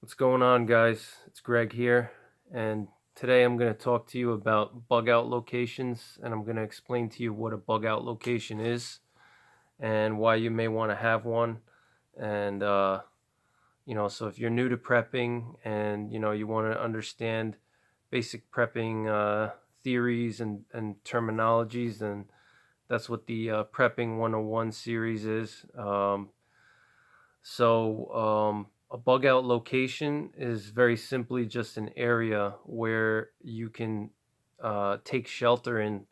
What's going on, guys? It's Greg here, and today I'm going to talk to you about bug out locations, and I'm going to explain to you what a bug out location is and why you may want to have one. And, so if you're new to prepping and, you want to understand basic prepping theories and terminologies, then that's what the Prepping 101 series is. A bug out location is very simply just an area where you can take shelter in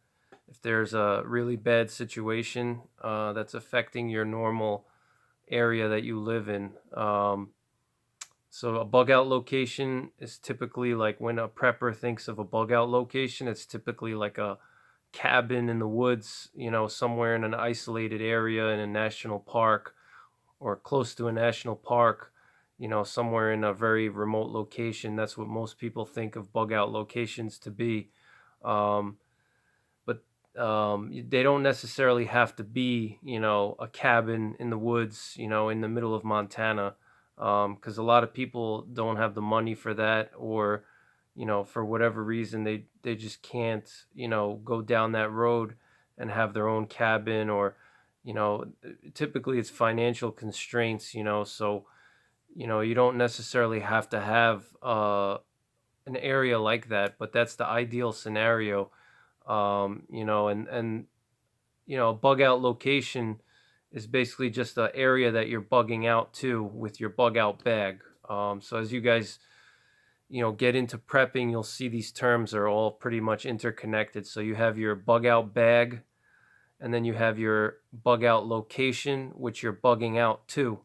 if there's a really bad situation that's affecting your normal area that you live in. So a bug out location is typically like when a prepper thinks of a bug out location, it's typically like a cabin in the woods, somewhere in an isolated area in a national park or close to a national park, somewhere in a very remote location. That's what most people think of bug out locations to be. Um, but they don't necessarily have to be, a cabin in the woods, in the middle of Montana, because a lot of people don't have the money for that, or, for whatever reason, they just can't, go down that road and have their own cabin, or, typically it's financial constraints, so, you don't necessarily have to have an area like that, but that's the ideal scenario. A bug out location is basically just the area that you're bugging out to with your bug out bag. So as you guys, get into prepping, you'll see these terms are all pretty much interconnected. So you have your bug out bag, and then you have your bug out location, which you're bugging out to.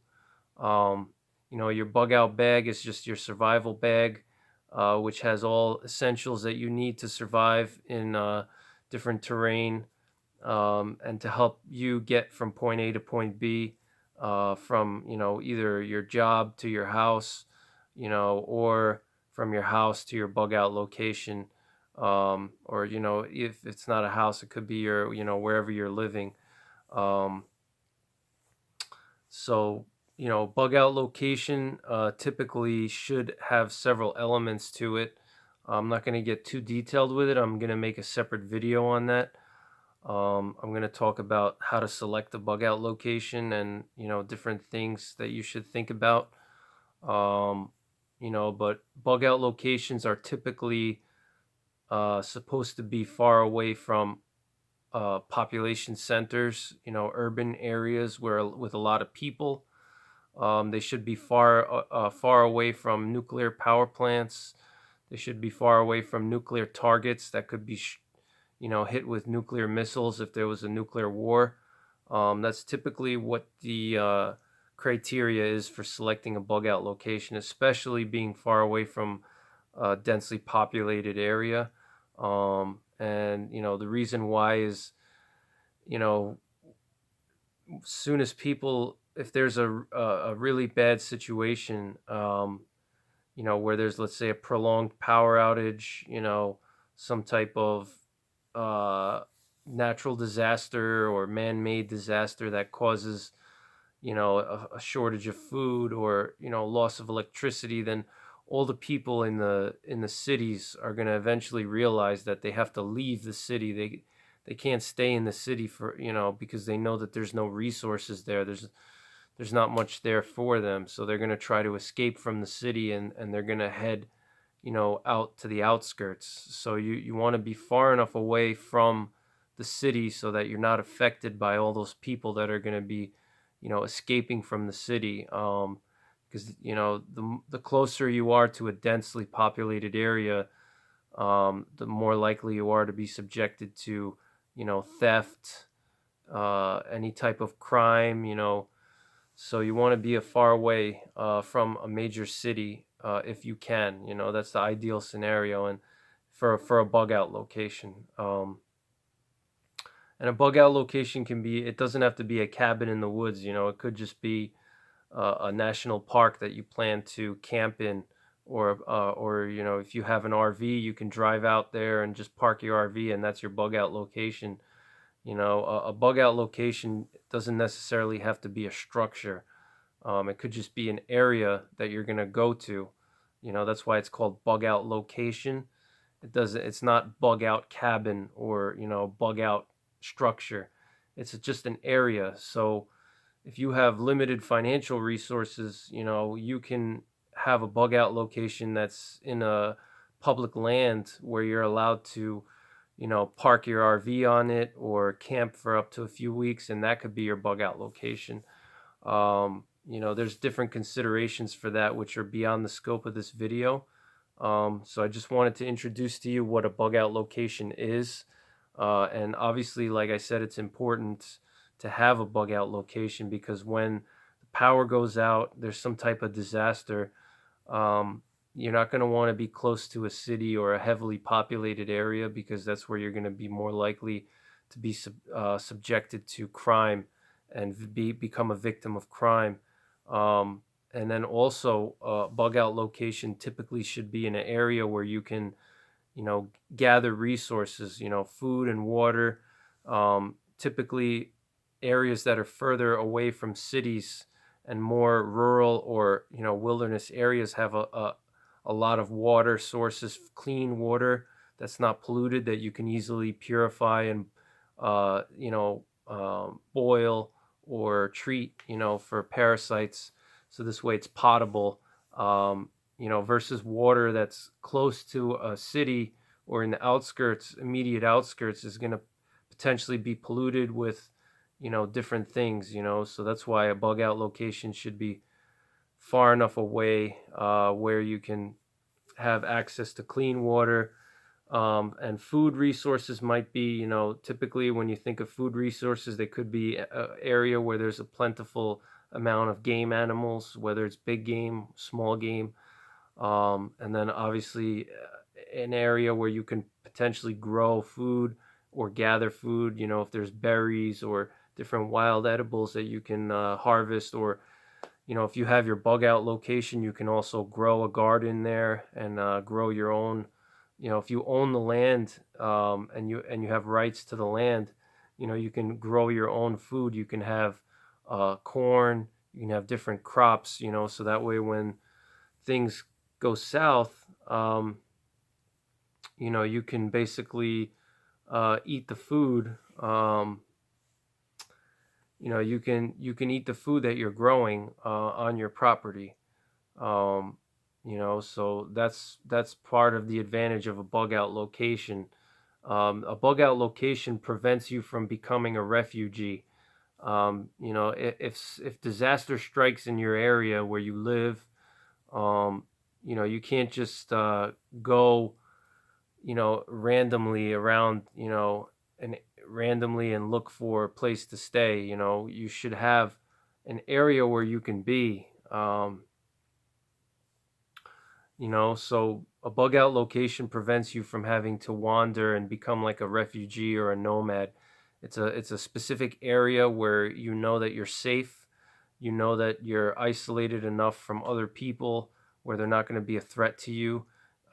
Um, your bug out bag is just your survival bag, which has all essentials that you need to survive in different terrain, and to help you get from point A to point B, from either your job to your house, or from your house to your bug out location, or if it's not a house, it could be your wherever you're living. Um, so, bug out location typically should have several elements to it. I'm not going to get too detailed with it. I'm going to make a separate video on that. I'm going to talk about how to select a bug out location and, different things that you should think about. Um, but bug out locations are typically supposed to be far away from population centers, urban areas where with a lot of people. They should be far away from nuclear power plants. They should be far away from nuclear targets that could be, hit with nuclear missiles if there was a nuclear war. That's typically what the criteria is for selecting a bug out location, especially being far away from a densely populated area. And the reason why is, you know, soon as people, if there's a really bad situation, where there's, let's say, a prolonged power outage, some type of uh, natural disaster or man-made disaster that causes, a shortage of food, or loss of electricity, then all the people in the cities are going to eventually realize that they have to leave the city. They can't stay in the city for, because they know that there's no resources there. There's not much there for them, so they're going to try to escape from the city, and they're going to head, out to the outskirts. So you want to be far enough away from the city so that you're not affected by all those people that are going to be, escaping from the city. Because the closer you are to a densely populated area, the more likely you are to be subjected to, theft, any type of crime, so you want to be a far away from a major city, if you can. That's the ideal scenario, and for a bug out location. And a bug out location can be. It doesn't have to be a cabin in the woods. It could just be a national park that you plan to camp in, or if you have an RV, you can drive out there and just park your RV, and that's your bug out location. A bug out location doesn't necessarily have to be a structure. It could just be an area that you're going to go to. That's why it's called bug out location. It's not bug out cabin or, bug out structure. It's just an area. So if you have limited financial resources, you can have a bug out location that's in a public land where you're allowed to, park your RV on it or camp for up to a few weeks, and that could be your bug out location. There's different considerations for that, which are beyond the scope of this video. So I just wanted to introduce to you what a bug out location is. And obviously, like I said, it's important to have a bug out location because when the power goes out, there's some type of disaster. Um, you're not going to want to be close to a city or a heavily populated area because that's where you're going to be more likely to be subjected to crime and become a victim of crime. Um, and then also, bug out location typically should be in an area where you can, gather resources, food and water. Typically, areas that are further away from cities and more rural or, wilderness areas have a lot of water sources, clean water that's not polluted, that you can easily purify and, boil or treat, for parasites. So this way it's potable, versus water that's close to a city or in the outskirts, immediate outskirts, is going to potentially be polluted with, different things, So that's why a bug out location should be far enough away where you can have access to clean water. And food resources might be, typically when you think of food resources, they could be an area where there's a plentiful amount of game animals, whether it's big game, small game. And then obviously an area where you can potentially grow food or gather food, if there's berries or different wild edibles that you can harvest, or if you have your bug out location, you can also grow a garden there and grow your own. If you own the land, and you have rights to the land, you can grow your own food. You can have corn. You can have different crops. So that way when things go south, you can basically eat the food. You can eat the food that you're growing on your property. So that's part of the advantage of a bug out location. A bug out location prevents you from becoming a refugee. If disaster strikes in your area where you live, you can't just go, randomly around, and randomly and look for a place to stay. You should have an area where you can be. So a bug out location prevents you from having to wander and become like a refugee or a nomad. It's a specific area where you know that you're safe. You know that you're isolated enough from other people where they're not going to be a threat to you.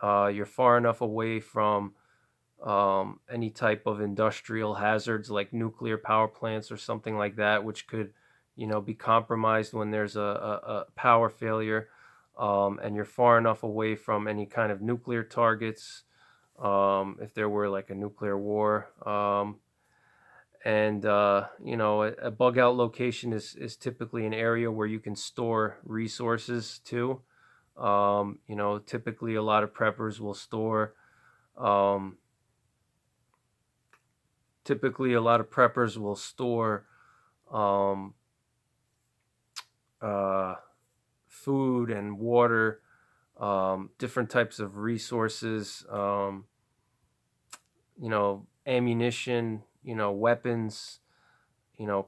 You're far enough away from any type of industrial hazards like nuclear power plants or something like that, which could, be compromised when there's a power failure. And you're far enough away from any kind of nuclear targets, if there were like a nuclear war. And a bug out location is typically an area where you can store resources too. Typically a lot of preppers will store um, typically a lot of preppers will store um, uh, food and water, different types of resources, ammunition, weapons,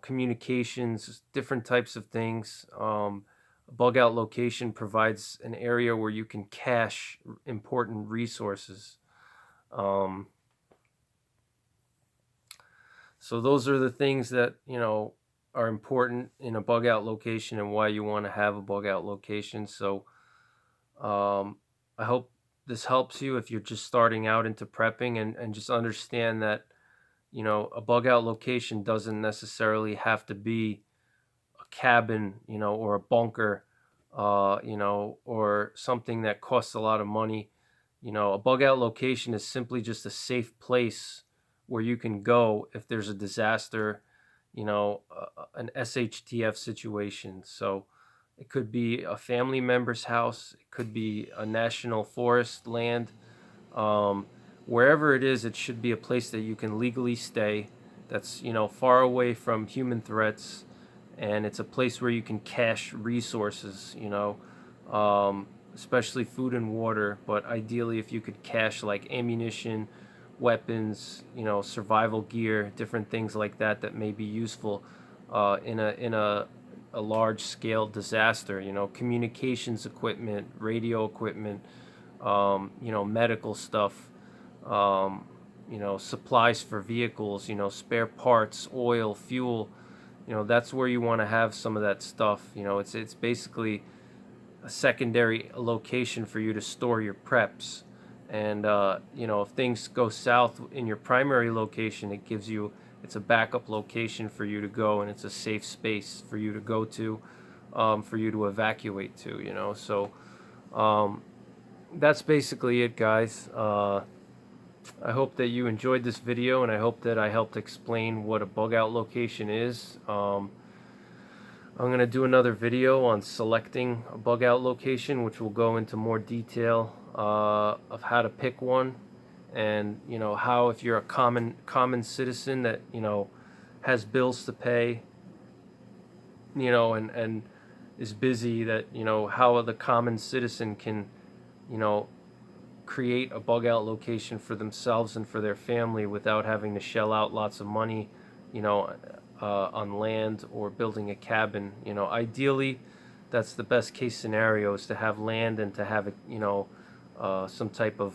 communications, different types of things. A bug out location provides an area where you can cache important resources. Um, so those are the things that, are important in a bug out location and why you want to have a bug out location. So I hope this helps you if you're just starting out into prepping, and just understand that, a bug out location doesn't necessarily have to be cabin, or a bunker, or something that costs a lot of money. A bug out location is simply just a safe place where you can go if there's a disaster, an SHTF situation. So it could be a family member's house, it could be a national forest land. Um, Wherever it is, it should be a place that you can legally stay, that's, far away from human threats, and it's a place where you can cache resources, especially food and water, but ideally if you could cache like ammunition, weapons, survival gear, different things like that that may be useful in a large scale disaster, communications equipment, radio equipment, medical stuff, supplies for vehicles, spare parts, oil, fuel. That's where you want to have some of that stuff. It's basically a secondary location for you to store your preps. And if things go south in your primary location, it's a backup location for you to go, and it's a safe space for you to go to, for you to evacuate to. So that's basically it, guys. I hope that you enjoyed this video, and I hope that I helped explain what a bug out location is. I'm going to do another video on selecting a bug out location, which will go into more detail of how to pick one, and how, if you're a common citizen that has bills to pay, and is busy, that how the common citizen can you know create a bug out location for themselves and for their family without having to shell out lots of money, on land or building a cabin. Ideally, that's the best case scenario, is to have land and to have some type of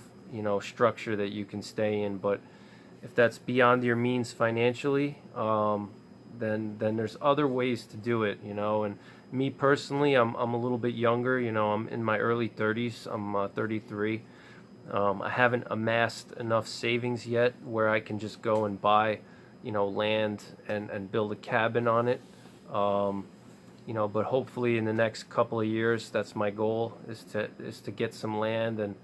structure that you can stay in. But if that's beyond your means financially, then there's other ways to do it. And me personally, I'm a little bit younger. I'm in my early 30s. I'm 33. I haven't amassed enough savings yet where I can just go and buy, land and build a cabin on it. But hopefully in the next couple of years, that's my goal, is to get some land and,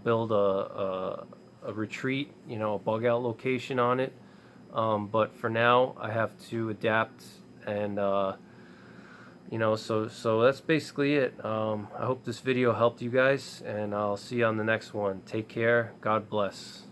build a retreat, a bug out location on it. But for now, I have to adapt, and so that's basically it. I hope this video helped you guys, and I'll see you on the next one. Take care. God bless.